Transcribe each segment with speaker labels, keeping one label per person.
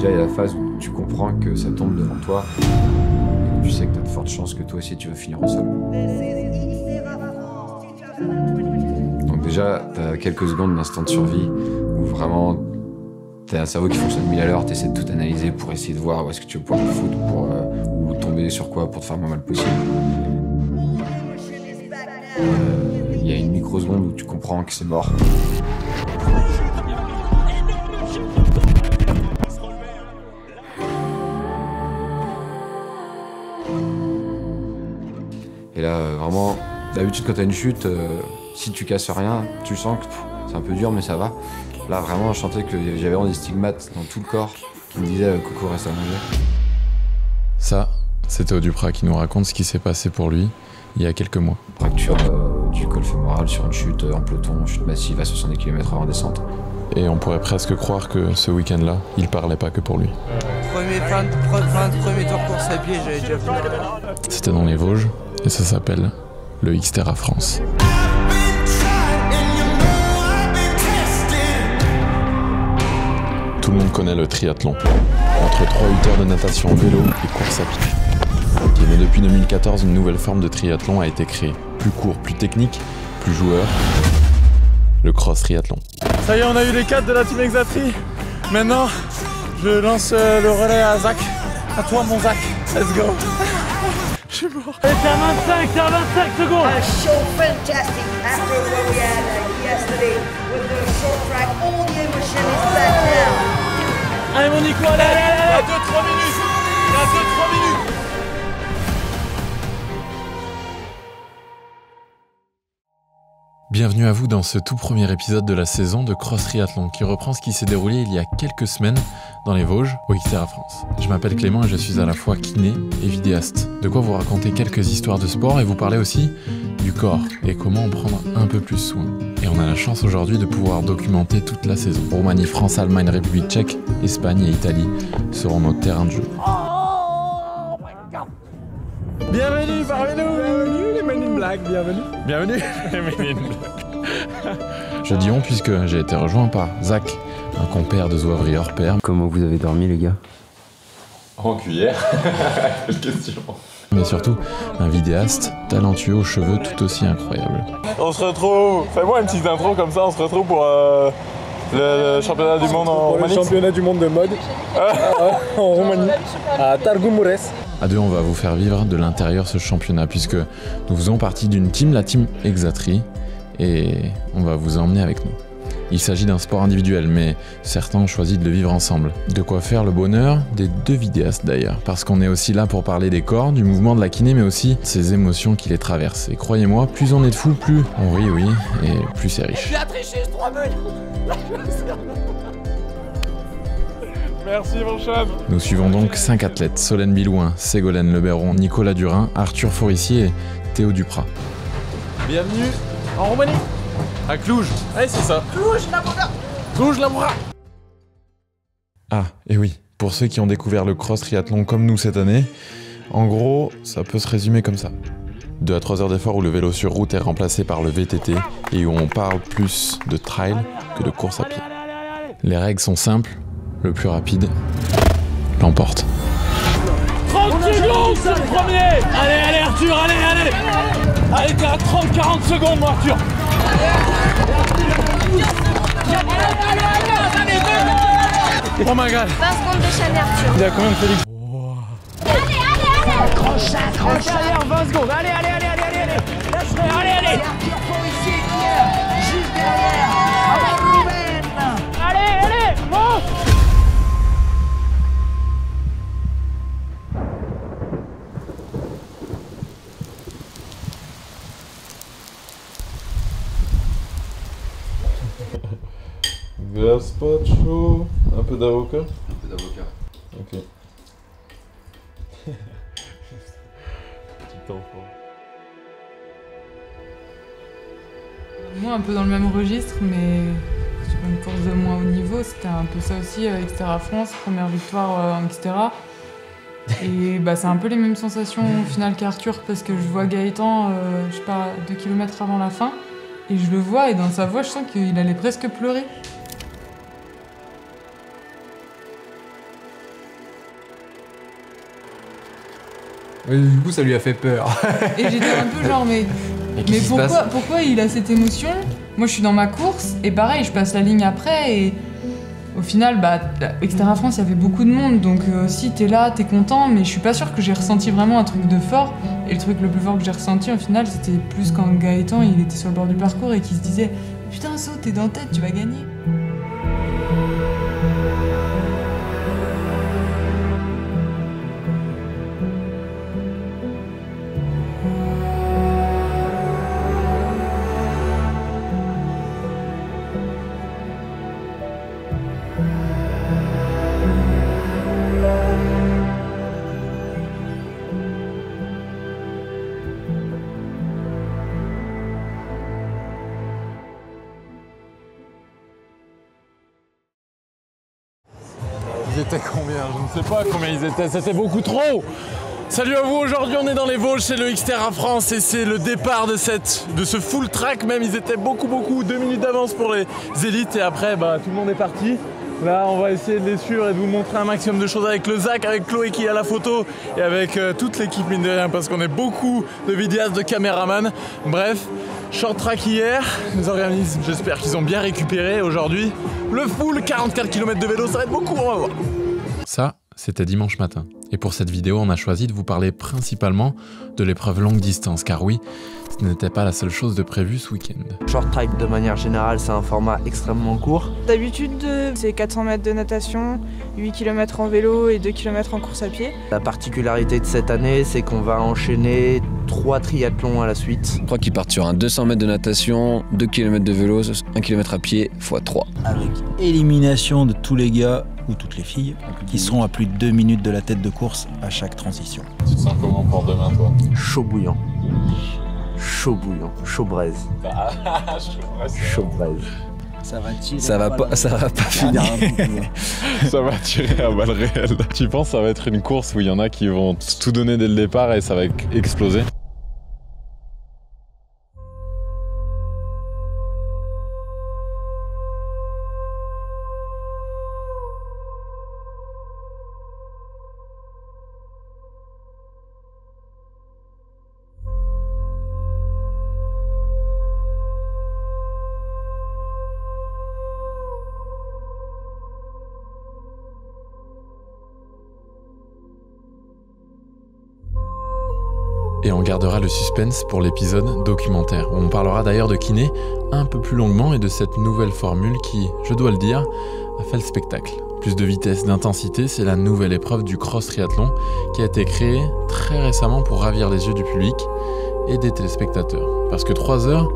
Speaker 1: Déjà, il y a la phase où tu comprends que ça tombe devant toi. Et tu sais que tu as de fortes chances que toi aussi tu vas finir au sol. Donc déjà, tu as quelques secondes d'instant de survie où vraiment t'as un cerveau qui fonctionne 1000 à l'heure, t'essaies de tout analyser pour essayer de voir où est-ce que tu vas pouvoir te foutre ou tomber sur quoi pour te faire le moins mal possible. Il y a une microseconde où tu comprends que c'est mort. Et là, vraiment, d'habitude quand t'as une chute, si tu casses rien, tu sens que c'est un peu dur mais ça va. Là vraiment je sentais que j'avais vraiment des stigmates dans tout le corps qui me disaient Coco reste à manger.
Speaker 2: Ça, c'est Théo Duprat qui nous raconte ce qui s'est passé pour lui il y a quelques mois.
Speaker 1: Fracture du col fémoral sur une chute en peloton, chute massive à 70 km/h en descente.
Speaker 2: Et on pourrait presque croire que ce week-end-là, il parlait pas que pour lui.
Speaker 3: Premier tour course à pied, j'avais déjà pleuré.
Speaker 2: C'était dans les Vosges et ça s'appelle le Xterra France. Tout le monde connaît le triathlon. Entre 3-8 heures de natation, vélo et course à pied. Mais depuis 2014, une nouvelle forme de triathlon a été créée. Plus court, plus technique, plus joueur. Le cross triathlon.
Speaker 4: Ça y est, on a eu les 4 de la team Exatri. Maintenant, je lance le relais à Zach. À toi, mon Zach. Let's go. Je suis mort. Et t'es à 25 secondes.
Speaker 5: So fantastic after what we had yesterday with the short track. All the emotion is back now.
Speaker 4: Allez, mon Nico, allez. Il y a 2-3 minutes. Il y a 2-3 minutes.
Speaker 2: Bienvenue à vous dans ce tout premier épisode de la saison de Cross Triathlon qui reprend ce qui s'est déroulé il y a quelques semaines dans les Vosges, au Xterra France. Je m'appelle Clément et je suis à la fois kiné et vidéaste. De quoi vous raconter quelques histoires de sport et vous parler aussi du corps et comment en prendre un peu plus soin. Et on a la chance aujourd'hui de pouvoir documenter toute la saison. Roumanie, France, Allemagne, République tchèque, Espagne et Italie seront nos terrains de jeu.
Speaker 4: Bienvenue parmi nous. Bienvenue les Men in Black. Bienvenue les Men in Black.
Speaker 2: Je dis on puisque j'ai été rejoint par Zach, un compère de zouaverie hors pair.
Speaker 1: Comment vous avez dormi les gars?
Speaker 2: En cuillère. Quelle question. Mais surtout, un vidéaste talentueux aux cheveux tout aussi incroyables.
Speaker 4: On se retrouve. Fais-moi une petite intro comme ça. On se retrouve pour le championnat du monde en Roumanie.
Speaker 6: Le championnat du monde de mode en Roumanie, à Târgu Mureș.
Speaker 2: À deux, on va vous faire vivre de l'intérieur ce championnat puisque nous faisons partie d'une team, la team Exatri, et on va vous emmener avec nous. Il s'agit d'un sport individuel, mais certains ont choisi de le vivre ensemble. De quoi faire le bonheur des deux vidéastes d'ailleurs, parce qu'on est aussi là pour parler des corps, du mouvement de la kiné, mais aussi de ces émotions qui les traversent. Et croyez-moi, plus on est de fous, plus on rit, oui, et plus c'est riche.
Speaker 5: Il a triché, je te remets.
Speaker 4: Merci mon chum.
Speaker 2: Nous suivons donc 5 athlètes, Solène Bilouin, Ségolène Leberon, Nicolas Durin, Arthur Forissier et Théo Duprat.
Speaker 4: Bienvenue en Roumanie. À Cluj. Ouais, c'est ça. Cluj-Napoca.
Speaker 2: Ah, et oui, pour ceux qui ont découvert le cross triathlon comme nous cette année, en gros, ça peut se résumer comme ça. 2 à 3 heures d'effort où le vélo sur route est remplacé par le VTT et où on parle plus de trail que de course à pied. Les règles sont simples, le plus rapide l'emporte.
Speaker 4: 30 secondes, c'est le premier. Allez Arthur, allez. Allez, t'es à 30-40 secondes mon Arthur. Oh my god.
Speaker 7: 20 secondes de chaîne Arthur.
Speaker 4: Il y a combien de Félix?
Speaker 5: Accroche.
Speaker 4: Allez, en 20 secondes. Allez. Lâche-le, allez.
Speaker 5: Arthur Forissier qui est juste derrière. Avec Ruben.
Speaker 4: Allez, monte.
Speaker 6: Gazpacho, un peu d'avocat.
Speaker 1: Un peu d'avocat.
Speaker 6: Ok. Petit enfant.
Speaker 8: Moi, un peu dans le même registre, mais sur une course de moins haut niveau, c'était un peu ça aussi, Xterra France, première victoire en Xterra. Et bah, c'est un peu les mêmes sensations au final qu'Arthur, parce que je vois Gaëtan, je sais pas, 2 km avant la fin, et je le vois, et dans sa voix, je sens qu'il allait presque pleurer.
Speaker 1: Du coup, ça lui a fait peur.
Speaker 8: Et j'étais un peu genre, mais pourquoi il a cette émotion? Moi, je suis dans ma course, et pareil, je passe la ligne après, et au final, Xterra France, il y avait beaucoup de monde, donc si t'es là, t'es content, mais je suis pas sûre que j'ai ressenti vraiment un truc de fort. Et le truc le plus fort que j'ai ressenti, au final, c'était plus quand Gaëtan, il était sur le bord du parcours et qu'il se disait « Putain, saute, t'es dans tête, tu vas gagner !»
Speaker 2: Ils étaient combien? Je ne sais pas combien ils étaient, c'était beaucoup trop. Salut à vous, aujourd'hui on est dans les Vosges, c'est le Xterra France et c'est le départ de ce full track même. Ils étaient beaucoup, 2 minutes d'avance pour les élites et après tout le monde est parti. Là on va essayer de les suivre et de vous montrer un maximum de choses avec le Zach, avec Chloé qui est à la photo et avec toute l'équipe mine de rien parce qu'on est beaucoup de vidéastes, de caméramans. Bref, short track hier, les organismes j'espère qu'ils ont bien récupéré aujourd'hui. Le full 44 km de vélo, ça va être beaucoup, on va voir. Ça, c'était dimanche matin. Et pour cette vidéo, on a choisi de vous parler principalement de l'épreuve longue distance, car oui, ce n'était pas la seule chose de prévu ce week-end.
Speaker 3: Short track de manière générale, c'est un format extrêmement court.
Speaker 7: D'habitude, c'est 400 mètres de natation, 8 km en vélo et 2 km en course à pied.
Speaker 3: La particularité de cette année, c'est qu'on va enchaîner 3 triathlons à la suite.
Speaker 9: Je crois qu'ils partent sur un 200 mètres de natation, 2 km de vélo, 1 km à pied, x 3.
Speaker 10: Avec élimination de tous les gars ou toutes les filles qui seront à plus de 2 minutes de la tête de course à chaque transition.
Speaker 2: Tu te sens comment pour demain, toi?
Speaker 3: Chaud bouillant. Chaud bouillant. Chaud braise. Chaud braise.
Speaker 10: Ça va tirer.
Speaker 9: Ça va pas finir.
Speaker 2: Ça va tirer à balles réelles. Tu penses que ça va être une course où il y en a qui vont tout donner dès le départ et ça va exploser? Et on gardera le suspense pour l'épisode documentaire, où on parlera d'ailleurs de kiné un peu plus longuement et de cette nouvelle formule qui, je dois le dire, a fait le spectacle. Plus de vitesse, d'intensité, c'est la nouvelle épreuve du cross triathlon qui a été créée très récemment pour ravir les yeux du public et des téléspectateurs. Parce que 3 heures,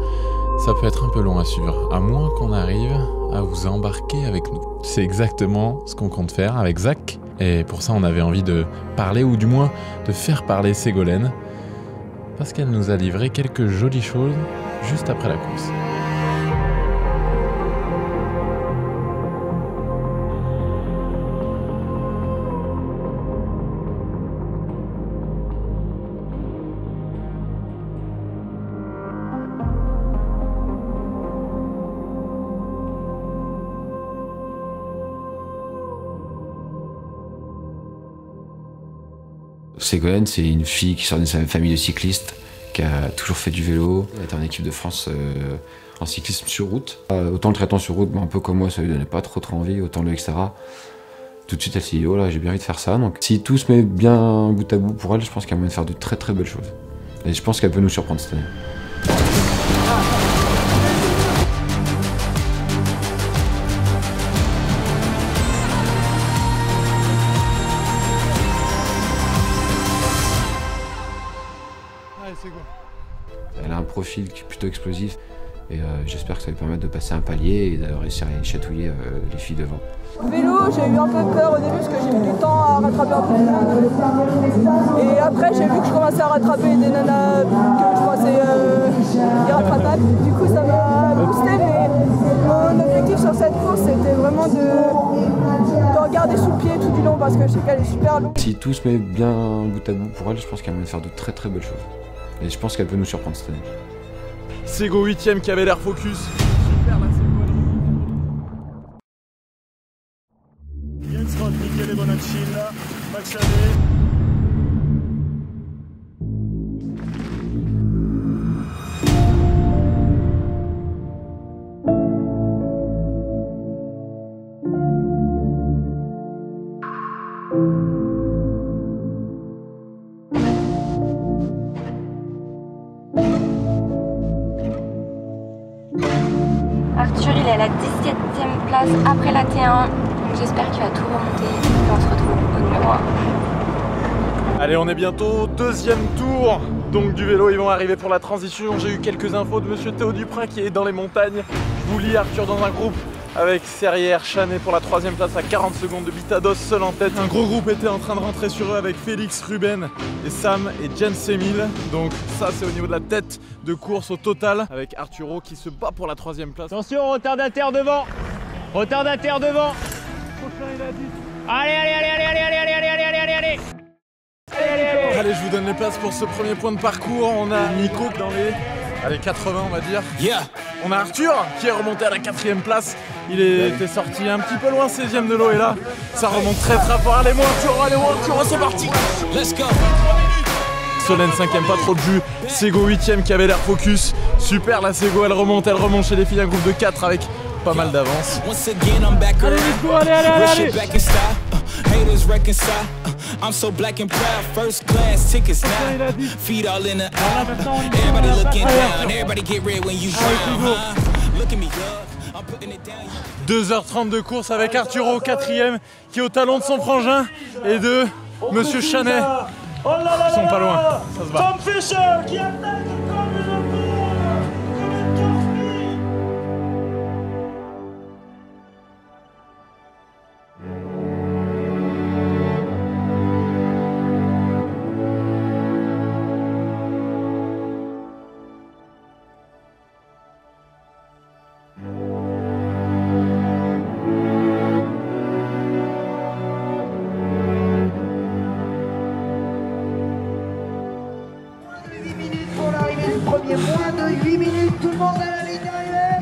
Speaker 2: ça peut être un peu long à suivre, à moins qu'on arrive à vous embarquer avec nous. C'est exactement ce qu'on compte faire avec Zach, et pour ça on avait envie de parler, ou du moins de faire parler Ségolène, parce qu'elle nous a livré quelques jolies choses juste après la course.
Speaker 1: Ségolène, c'est une fille qui sort d'une famille de cyclistes, qui a toujours fait du vélo. Elle était en équipe de France en cyclisme sur route. Autant le triathlon sur route, un peu comme moi, ça lui donnait pas trop envie, autant le Xterra. Tout de suite, elle s'est dit, oh là, j'ai bien envie de faire ça. Donc, si tout se met bien bout à bout pour elle, je pense qu'il y a moyen de faire de très très belles choses. Et je pense qu'elle peut nous surprendre cette année. Elle a un profil qui est plutôt explosif et j'espère que ça va lui permettre de passer un palier et de réussir à chatouiller les filles devant.
Speaker 7: Vélo, j'ai eu un peu peur au début parce que j'ai mis du temps à rattraper un peu de monde. Et après, j'ai vu que je commençais à rattraper des nanas que je pensais irrattrapables. Du coup, ça m'a boosté, mais mon objectif sur cette course, c'était vraiment de regarder sous le pied tout du long parce que je sais qu'elle est super longue.
Speaker 1: Si tout se met bien bout à bout pour elle, je pense qu'il y a moyen de faire de très très belles choses. Et je pense qu'elle peut nous surprendre cette année.
Speaker 2: Ségo 8ème qui avait l'air focus. Super la
Speaker 11: Jens Rott, Michele Bonaccilla, Max Arthur, il est à la 17e place après la T1. Donc j'espère qu'il va tout remonter et on se retrouve au numéro 1.
Speaker 4: Allez, on est bientôt au deuxième tour donc du vélo. Ils vont arriver pour la transition. J'ai eu quelques infos de monsieur Théo Duprin qui est dans les montagnes. Je vous lis Arthur dans un groupe avec Serrière, Chanet pour la 3e place à 40 secondes de Bitados seul en tête. Un gros groupe était en train de rentrer sur eux avec Félix, Ruben et Sam et Jens Emil. Donc ça c'est au niveau de la tête de course au total avec Arturo qui se bat pour la 3e place.
Speaker 6: Attention, retardataire devant. Retardataire devant. Allez, allez, allez, allez, allez, allez, allez, allez, allez, allez.
Speaker 4: Allez, je vous donne les places pour ce premier point de parcours. On a Nico dans les 80 on va dire. On a Arthur qui est remonté à la 4e place. Il était sorti un petit peu loin 16e de l'eau et là ça remonte très fort. Allez mon Arthur, c'est parti. Let's go. Solène 5e, pas trop de jus. Sego 8e qui avait l'air focus. Super la Sego, elle remonte chez les filles, un groupe de 4 avec pas mal d'avance. Allez let's go, allez.
Speaker 12: Haters reconcile. I'm so black and proud. First class tickets now. Feet all in the air. Everybody looking down. Everybody get red when you drown. Look at me, I'm putting it down.
Speaker 4: 2h30 de course avec Arturo 4e qui est au talon de son frangin et de monsieur Chanet. Ils sont pas loin, ça se bat.
Speaker 6: Tom Fisher qui attaque comme une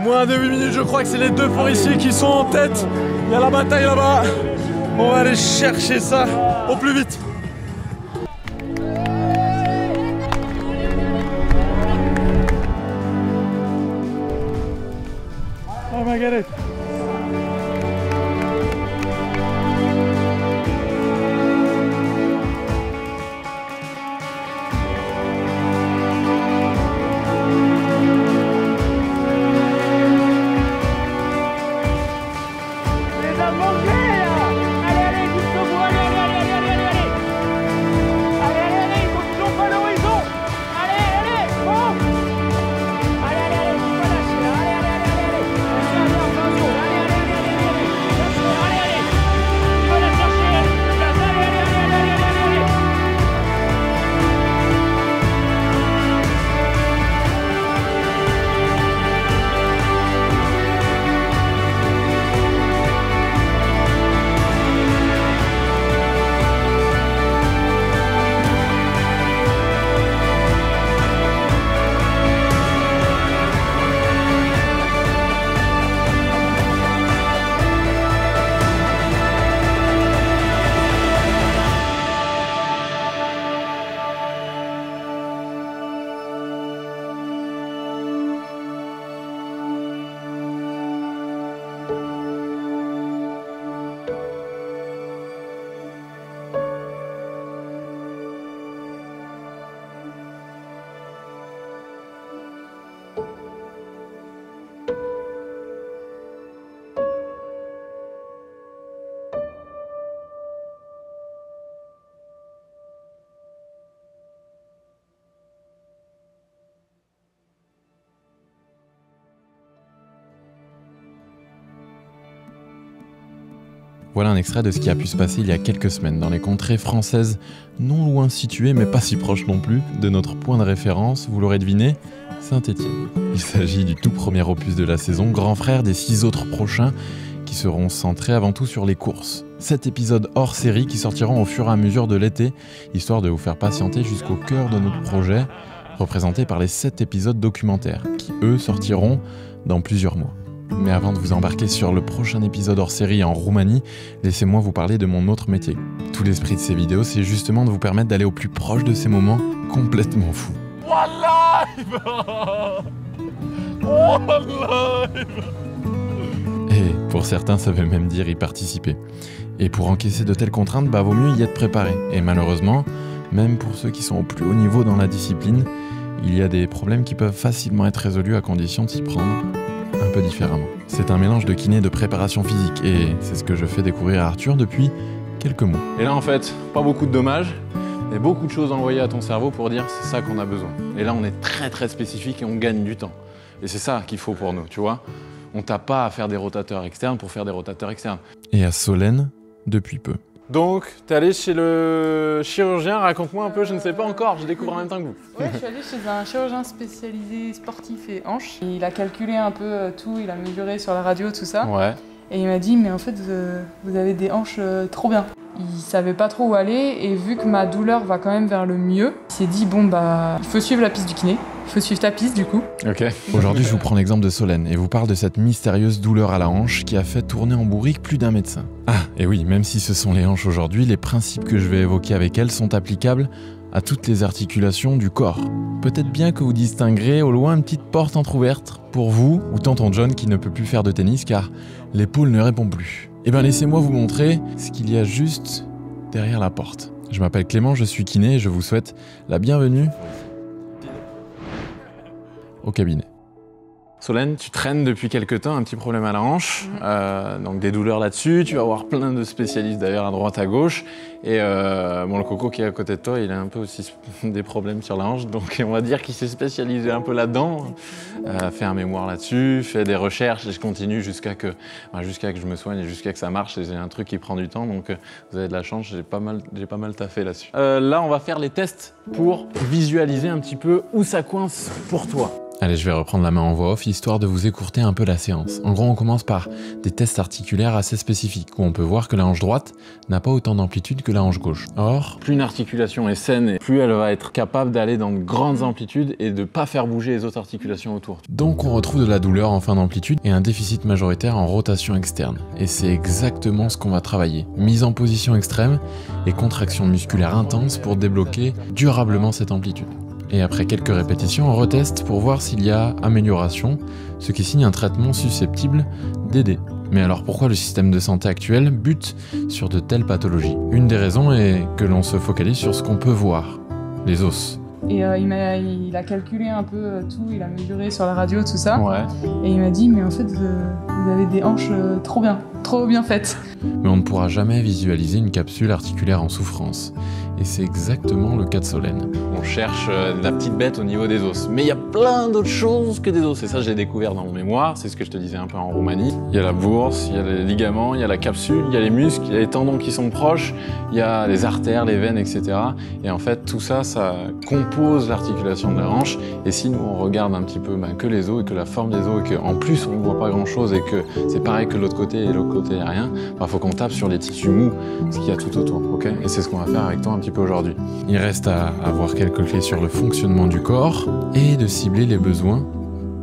Speaker 4: Moins de 8 minutes, je crois que c'est les deux forestiers qui sont en tête. Il y a la bataille là-bas. On va aller chercher ça au plus vite. Oh ma galette.
Speaker 2: Voilà un extrait de ce qui a pu se passer il y a quelques semaines dans les contrées françaises, non loin situées mais pas si proches non plus, de notre point de référence, vous l'aurez deviné, Saint-Étienne. Il s'agit du tout premier opus de la saison, grand frère des 6 autres prochains qui seront centrés avant tout sur les courses. 7 épisodes hors série qui sortiront au fur et à mesure de l'été, histoire de vous faire patienter jusqu'au cœur de notre projet, représenté par les 7 épisodes documentaires, qui eux sortiront dans plusieurs mois. Mais avant de vous embarquer sur le prochain épisode hors série en Roumanie, laissez-moi vous parler de mon autre métier. Tout l'esprit de ces vidéos, c'est justement de vous permettre d'aller au plus proche de ces moments complètement fous. Et pour certains, ça veut même dire y participer. Et pour encaisser de telles contraintes, vaut mieux y être préparé. Et malheureusement, même pour ceux qui sont au plus haut niveau dans la discipline, il y a des problèmes qui peuvent facilement être résolus à condition de s'y prendre un peu différemment. C'est un mélange de kiné et de préparation physique et c'est ce que je fais découvrir à Arthur depuis quelques mois. Et là en fait, pas beaucoup de dommages, mais beaucoup de choses envoyées à ton cerveau pour dire c'est ça qu'on a besoin. Et là on est très spécifique et on gagne du temps. Et c'est ça qu'il faut pour nous, tu vois. On t'a pas à faire des rotateurs externes pour faire des rotateurs externes. Et à Solène, depuis peu. Donc, t'es allé chez le chirurgien, raconte-moi un peu, je ne sais pas encore, je découvre en même temps que vous.
Speaker 8: Ouais, je suis allée chez un chirurgien spécialisé sportif et hanches. Il a calculé un peu tout, il a mesuré sur la radio, tout ça.
Speaker 2: Ouais.
Speaker 8: Et il m'a dit, mais en fait, vous avez des hanches trop bien. Il savait pas trop où aller et vu que ma douleur va quand même vers le mieux, il s'est dit, bon bah, il faut suivre la piste du kiné. Il faut suivre ta piste du coup.
Speaker 2: Ok. Aujourd'hui, je vous prends l'exemple de Solène et vous parle de cette mystérieuse douleur à la hanche qui a fait tourner en bourrique plus d'un médecin. Ah, et oui, même si ce sont les hanches aujourd'hui, les principes que je vais évoquer avec elle sont applicables à toutes les articulations du corps. Peut-être bien que vous distinguerez au loin une petite porte entrouverte pour vous ou tonton John qui ne peut plus faire de tennis car l'épaule ne répond plus. Eh bien laissez-moi vous montrer ce qu'il y a juste derrière la porte. Je m'appelle Clément, je suis kiné et je vous souhaite la bienvenue au cabinet. Solène, tu traînes depuis quelques temps un petit problème à la hanche, donc des douleurs là-dessus, tu vas avoir plein de spécialistes d'ailleurs à droite à gauche, et bon, le coco qui est à côté de toi, il a un peu aussi des problèmes sur la hanche, donc on va dire qu'il s'est spécialisé un peu là-dedans, fait un mémoire là-dessus, fait des recherches, et je continue jusqu'à que je me soigne et jusqu'à que ça marche, c'est un truc qui prend du temps, donc vous avez de la chance, j'ai pas mal taffé là-dessus. Là, on va faire les tests pour visualiser un petit peu où ça coince pour toi. Allez, je vais reprendre la main en voix off, histoire de vous écourter un peu la séance. En gros, on commence par des tests articulaires assez spécifiques, où on peut voir que la hanche droite n'a pas autant d'amplitude que la hanche gauche. Or, plus une articulation est saine, et plus elle va être capable d'aller dans de grandes amplitudes et de ne pas faire bouger les autres articulations autour. Donc on retrouve de la douleur en fin d'amplitude et un déficit majoritaire en rotation externe. Et c'est exactement ce qu'on va travailler. Mise en position extrême et contraction musculaire intense pour débloquer durablement cette amplitude. Et après quelques répétitions, on reteste pour voir s'il y a amélioration, ce qui signe un traitement susceptible d'aider. Mais alors pourquoi le système de santé actuel bute sur de telles pathologies? Une des raisons est que l'on se focalise sur ce qu'on peut voir, les os.
Speaker 8: Et il a calculé un peu tout, il a mesuré sur la radio, tout ça.
Speaker 2: Ouais.
Speaker 8: Et il m'a dit, mais en fait, vous avez des hanches trop bien faites.
Speaker 2: Mais on ne pourra jamais visualiser une capsule articulaire en souffrance. Et c'est exactement le cas de Solène. On cherche la petite bête au niveau des os. Mais il y a plein d'autres choses que des os. Et ça, je l'ai découvert dans mon mémoire. C'est ce que je te disais un peu en Roumanie. Il y a la bourse, il y a les ligaments, il y a la capsule, il y a les muscles, il y a les tendons qui sont proches, il y a les artères, les veines, etc. Et en fait, tout ça, ça compose l'articulation de la hanche. Et si nous, on regarde un petit peu que les os et que la forme des os et qu'en plus, on ne voit pas grand-chose et que c'est pareil que l'autre côté et l'autre côté, il n'y a rien, il faut qu'on tape sur les tissus mous, ce qu'il y a tout autour. Okay, et c'est ce qu'on va faire avec toi un petit peu aujourd'hui. Il reste à avoir quelques clés sur le fonctionnement du corps et de cibler les besoins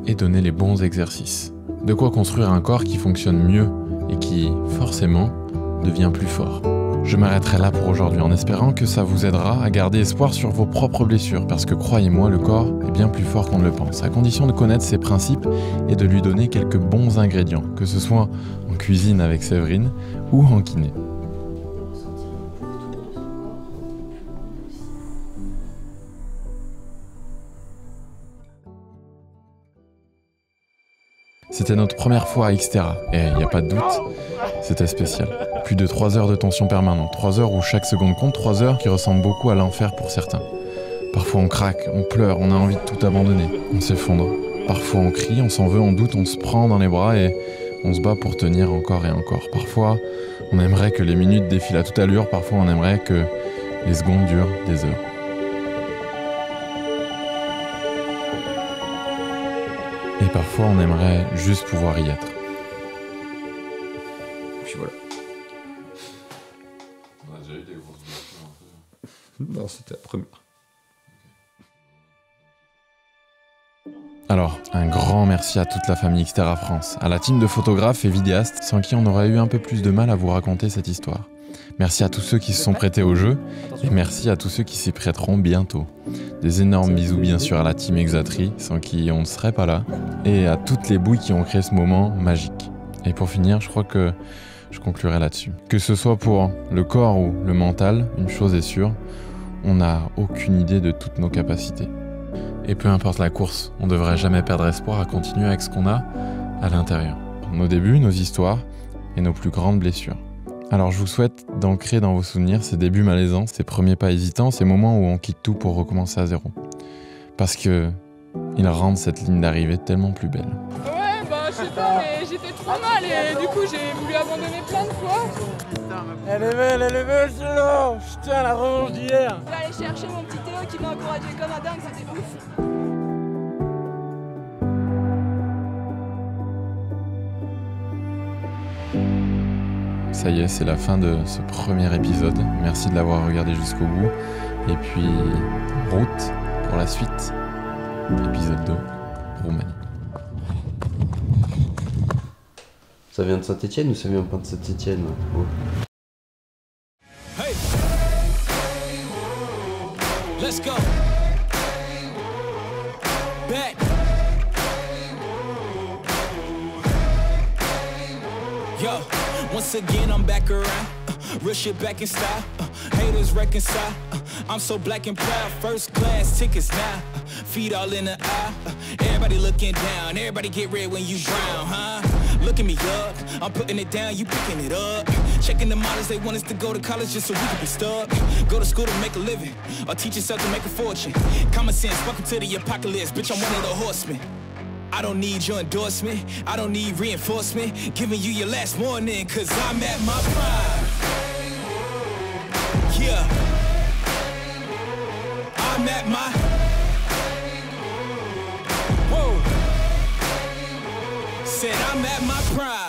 Speaker 2: et donner les bons exercices. De quoi construire un corps qui fonctionne mieux et qui, forcément, devient plus fort. Je m'arrêterai là pour aujourd'hui en espérant que ça vous aidera à garder espoir sur vos propres blessures parce que croyez-moi, le corps est bien plus fort qu'on ne le pense, à condition de connaître ses principes et de lui donner quelques bons ingrédients, que ce soit en cuisine avec Séverine ou en kiné. C'était notre première fois à Xterra, et il n'y a pas de doute, c'était spécial. Plus de 3 heures de tension permanente, 3 heures où chaque seconde compte, 3 heures qui ressemblent beaucoup à l'enfer pour certains. Parfois on craque, on pleure, on a envie de tout abandonner, on s'effondre. Parfois on crie, on s'en veut, on doute, on se prend dans les bras et on se bat pour tenir encore et encore. Parfois on aimerait que les minutes défilent à toute allure, parfois on aimerait que les secondes durent des heures. Et parfois, on aimerait juste pouvoir y être.
Speaker 1: Puis voilà.
Speaker 2: On a déjà eu des grosses blessures un peu.
Speaker 1: Non, c'était la première.
Speaker 2: Alors, un grand merci à toute la famille Xterra France, à la team de photographes et vidéastes, sans qui on aurait eu un peu plus de mal à vous raconter cette histoire. Merci à tous ceux qui se sont prêtés au jeu, et merci à tous ceux qui s'y prêteront bientôt. Des énormes bisous bien sûr à la team Exatri, sans qui on ne serait pas là, et à toutes les bouilles qui ont créé ce moment magique. Et pour finir, je crois que je conclurai là-dessus. Que ce soit pour le corps ou le mental, une chose est sûre, on n'a aucune idée de toutes nos capacités. Et peu importe la course, on ne devrait jamais perdre espoir à continuer avec ce qu'on a à l'intérieur. Nos débuts, nos histoires et nos plus grandes blessures. Alors je vous souhaite d'ancrer dans vos souvenirs ces débuts malaisants, ces premiers pas hésitants, ces moments où on quitte tout pour recommencer à zéro. Parce que ils rendent cette ligne d'arrivée tellement plus belle.
Speaker 8: Ouais, bah je sais pas, mais j'étais trop mal et du coup j'ai voulu abandonner plein de fois.
Speaker 4: Elle est belle, celle-là. Putain, la revanche d'hier.
Speaker 7: Je vais aller chercher mon petit Théo qui m'a encouragé comme un dingue, c'était ouf.
Speaker 2: Ça y est, c'est la fin de ce premier épisode. Merci de l'avoir regardé jusqu'au bout. Et puis, route pour la suite. Épisode 2, Roumanie.
Speaker 13: Ça vient de Saint-Etienne ou ça vient pas de Saint-Etienne? Oh.
Speaker 12: Hey. Let's go. Back. Yo, once again I'm back around. Real shit back in style. Haters reconcile. I'm so black and proud. First class tickets now. Feet all in the eye. Everybody looking down. Everybody get red when you drown, huh? Look at me up. I'm putting it down. You picking it up. Checking the models. They want us to go to college just so we can be stuck. Go to school to make a living. Or teach yourself to make a fortune. Common sense. Welcome to the apocalypse. Bitch, I'm one of the horsemen. I don't need your endorsement. I don't need reinforcement. Giving you your last warning. Cause I'm at my prime. Yeah. I'm at my. Whoa. Said I'm at my prime.